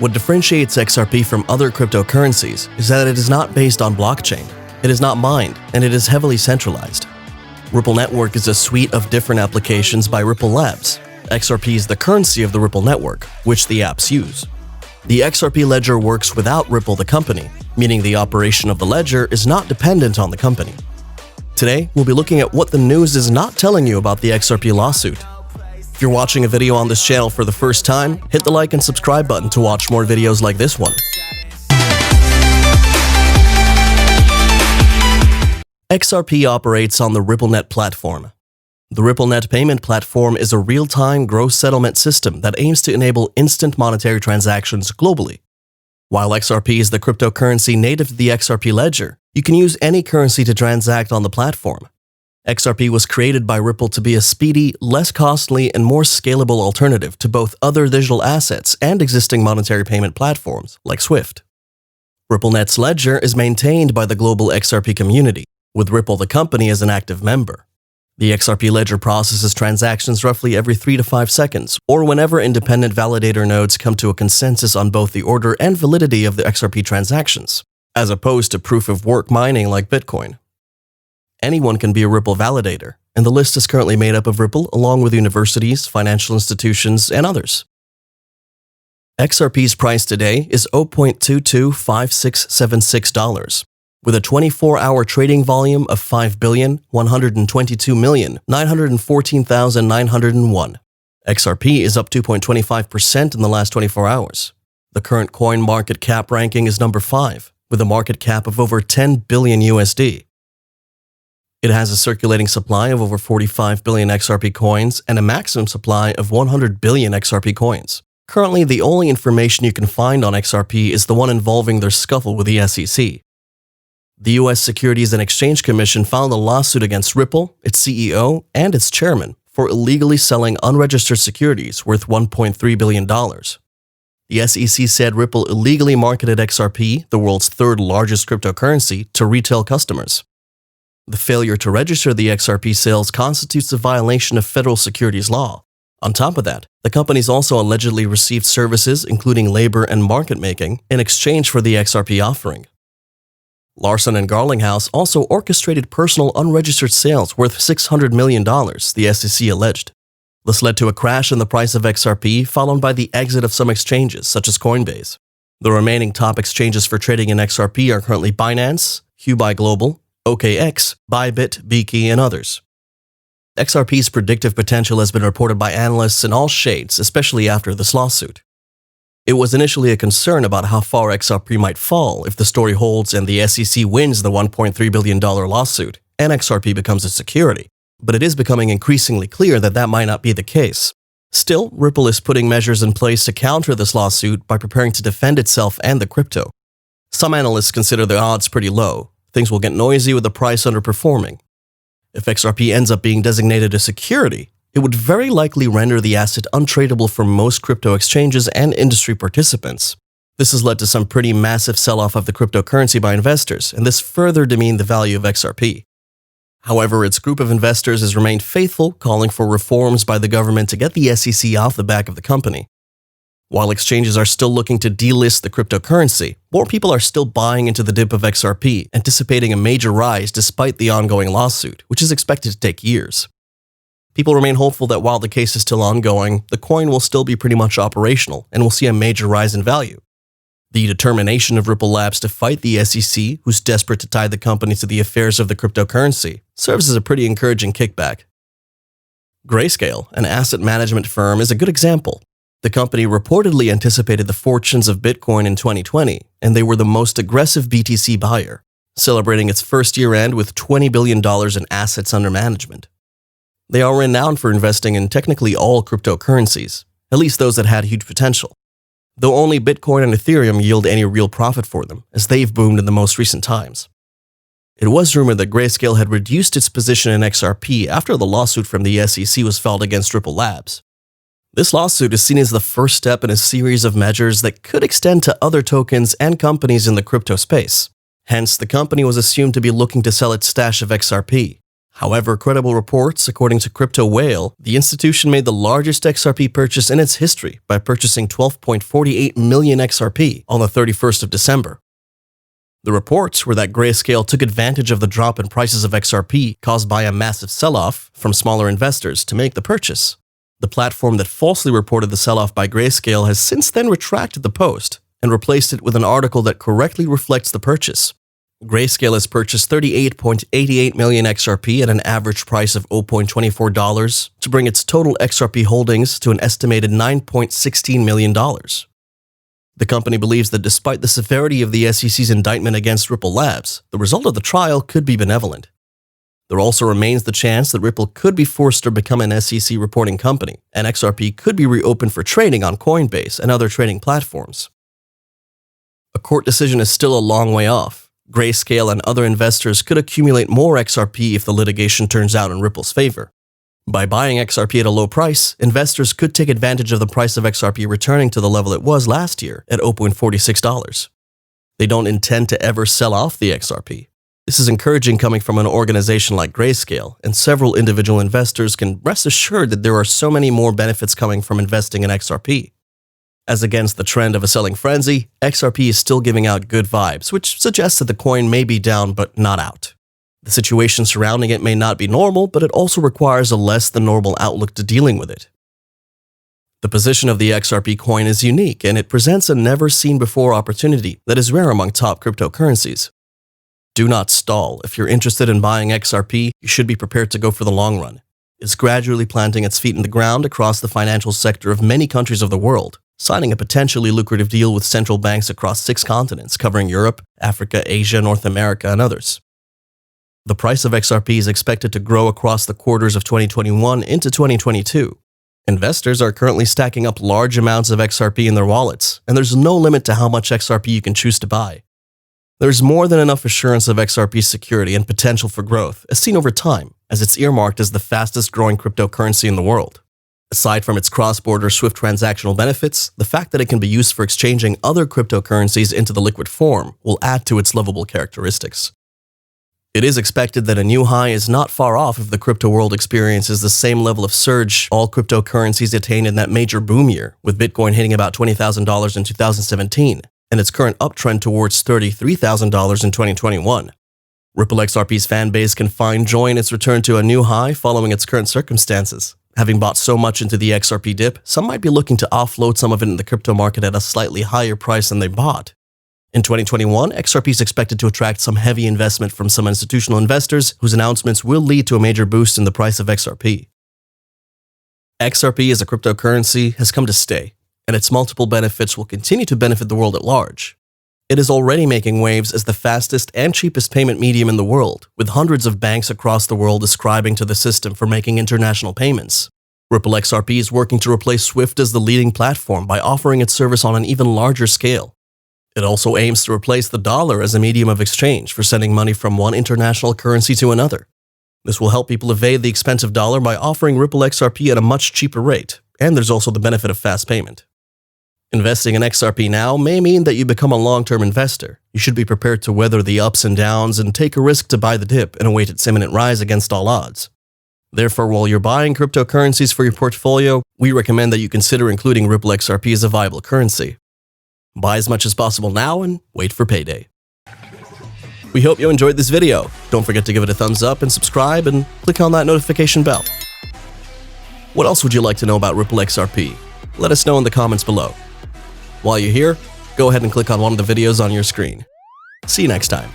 What differentiates XRP from other cryptocurrencies is that it is not based on blockchain, it is not mined, and it is heavily centralized. Ripple Network is a suite of different applications by Ripple Labs. XRP is the currency of the Ripple Network, which the apps use. The XRP ledger works without Ripple the company, meaning the operation of the ledger is not dependent on the company. Today, we'll be looking at what the news is not telling you about the XRP lawsuit. If you're watching a video on this channel for the first time, hit the like and subscribe button to watch more videos like this one. XRP operates on the RippleNet platform. The RippleNet payment platform is a real-time gross settlement system that aims to enable instant monetary transactions globally. While XRP is the cryptocurrency native to the XRP ledger, you can use any currency to transact on the platform. XRP was created by Ripple to be a speedy, less costly, and more scalable alternative to both other digital assets and existing monetary payment platforms like SWIFT. RippleNet's ledger is maintained by the global XRP community, with Ripple the company as an active member. The XRP ledger processes transactions roughly every 3 to 5 seconds, or whenever independent validator nodes come to a consensus on both the order and validity of the XRP transactions, as opposed to proof-of-work mining like Bitcoin. Anyone can be a Ripple validator, and the list is currently made up of Ripple along with universities, financial institutions, and others. XRP's price today is $0.225676, with a 24-hour trading volume of 5,122,914,901. XRP is up 2.25% in the last 24 hours. The current coin market cap ranking is number 5, with a market cap of over 10 billion USD. It has a circulating supply of over 45 billion XRP coins and a maximum supply of 100 billion XRP coins. Currently, the only information you can find on XRP is the one involving their scuffle with the SEC. The U.S. Securities and Exchange Commission filed a lawsuit against Ripple, its CEO, and its chairman for illegally selling unregistered securities worth $1.3 billion. The SEC said Ripple illegally marketed XRP, the world's third largest cryptocurrency, to retail customers. The failure to register the XRP sales constitutes a violation of federal securities law. On top of that, the companies also allegedly received services, including labor and market making, in exchange for the XRP offering. Larson & Garlinghouse also orchestrated personal unregistered sales worth $600 million, the SEC alleged. This led to a crash in the price of XRP, followed by the exit of some exchanges, such as Coinbase. The remaining top exchanges for trading in XRP are currently Binance, Huobi Global, OKX, Bybit, Beaky, and others. XRP's predictive potential has been reported by analysts in all shades, especially after this lawsuit. It was initially a concern about how far XRP might fall if the story holds and the SEC wins the $1.3 billion lawsuit and XRP becomes a security, but it is becoming increasingly clear that that might not be the case. Still, Ripple is putting measures in place to counter this lawsuit by preparing to defend itself and the crypto. Some analysts consider the odds pretty low. Things will get noisy with the price underperforming. If XRP ends up being designated a security, it would very likely render the asset untradeable for most crypto exchanges and industry participants. This has led to some pretty massive sell-off of the cryptocurrency by investors, and this further demeaned the value of XRP. However, its group of investors has remained faithful, calling for reforms by the government to get the SEC off the back of the company. While exchanges are still looking to delist the cryptocurrency, more people are still buying into the dip of XRP, anticipating a major rise despite the ongoing lawsuit, which is expected to take years. People remain hopeful that while the case is still ongoing, the coin will still be pretty much operational and will see a major rise in value. The determination of Ripple Labs to fight the SEC, who's desperate to tie the company to the affairs of the cryptocurrency, serves as a pretty encouraging kickback. Grayscale, an asset management firm, is a good example. The company reportedly anticipated the fortunes of Bitcoin in 2020, and they were the most aggressive BTC buyer, celebrating its first year-end with $20 billion in assets under management. They are renowned for investing in technically all cryptocurrencies, at least those that had huge potential, though only Bitcoin and Ethereum yield any real profit for them, as they've boomed in the most recent times. It was rumored that Grayscale had reduced its position in XRP after the lawsuit from the SEC was filed against Ripple Labs. This lawsuit is seen as the first step in a series of measures that could extend to other tokens and companies in the crypto space. Hence, the company was assumed to be looking to sell its stash of XRP. However, credible reports, according to Crypto Whale, the institution made the largest XRP purchase in its history by purchasing 12.48 million XRP on the 31st of December. The reports were that Grayscale took advantage of the drop in prices of XRP caused by a massive sell-off from smaller investors to make the purchase. The platform that falsely reported the sell-off by Grayscale has since then retracted the post and replaced it with an article that correctly reflects the purchase. Grayscale has purchased 38.88 million XRP at an average price of $0.24 to bring its total XRP holdings to an estimated $9.16 million. The company believes that despite the severity of the SEC's indictment against Ripple Labs, the result of the trial could be benevolent. There also remains the chance that Ripple could be forced to become an SEC reporting company, and XRP could be reopened for trading on Coinbase and other trading platforms. A court decision is still a long way off. Grayscale and other investors could accumulate more XRP if the litigation turns out in Ripple's favor. By buying XRP at a low price, investors could take advantage of the price of XRP returning to the level it was last year at $0.46. They don't intend to ever sell off the XRP. This is encouraging coming from an organization like Grayscale, and several individual investors can rest assured that there are so many more benefits coming from investing in XRP. As against the trend of a selling frenzy, XRP is still giving out good vibes, which suggests that the coin may be down but not out. The situation surrounding it may not be normal, but it also requires a less than normal outlook to dealing with it. The position of the XRP coin is unique, and it presents a never-seen-before opportunity that is rare among top cryptocurrencies. Do not stall. If you're interested in buying XRP, you should be prepared to go for the long run. It's gradually planting its feet in the ground across the financial sector of many countries of the world, signing a potentially lucrative deal with central banks across 6 continents covering Europe, Africa, Asia, North America, and others. The price of XRP is expected to grow across the quarters of 2021 into 2022. Investors are currently stacking up large amounts of XRP in their wallets, and there's no limit to how much XRP you can choose to buy. There's more than enough assurance of XRP's security and potential for growth, as seen over time, as it's earmarked as the fastest growing cryptocurrency in the world. Aside from its cross-border swift transactional benefits, the fact that it can be used for exchanging other cryptocurrencies into the liquid form will add to its lovable characteristics. It is expected that a new high is not far off if the crypto world experiences the same level of surge all cryptocurrencies attained in that major boom year, with Bitcoin hitting about $20,000 in 2017, and its current uptrend towards $33,000 in 2021. Ripple XRP's fan base can find joy in its return to a new high following its current circumstances. Having bought so much into the XRP dip, some might be looking to offload some of it in the crypto market at a slightly higher price than they bought. In 2021, XRP is expected to attract some heavy investment from some institutional investors whose announcements will lead to a major boost in the price of XRP. XRP as a cryptocurrency has come to stay, and its multiple benefits will continue to benefit the world at large. It is already making waves as the fastest and cheapest payment medium in the world, with hundreds of banks across the world ascribing to the system for making international payments. Ripple XRP is working to replace SWIFT as the leading platform by offering its service on an even larger scale. It also aims to replace the dollar as a medium of exchange for sending money from one international currency to another. This will help people evade the expensive dollar by offering Ripple XRP at a much cheaper rate, and there's also the benefit of fast payment. Investing in XRP now may mean that you become a long-term investor. You should be prepared to weather the ups and downs and take a risk to buy the dip and await its imminent rise against all odds. Therefore, while you're buying cryptocurrencies for your portfolio, we recommend that you consider including Ripple XRP as a viable currency. Buy as much as possible now and wait for payday. We hope you enjoyed this video. Don't forget to give it a thumbs up and subscribe and click on that notification bell. What else would you like to know about Ripple XRP? Let us know in the comments below. While you're here, go ahead and click on one of the videos on your screen. See you next time.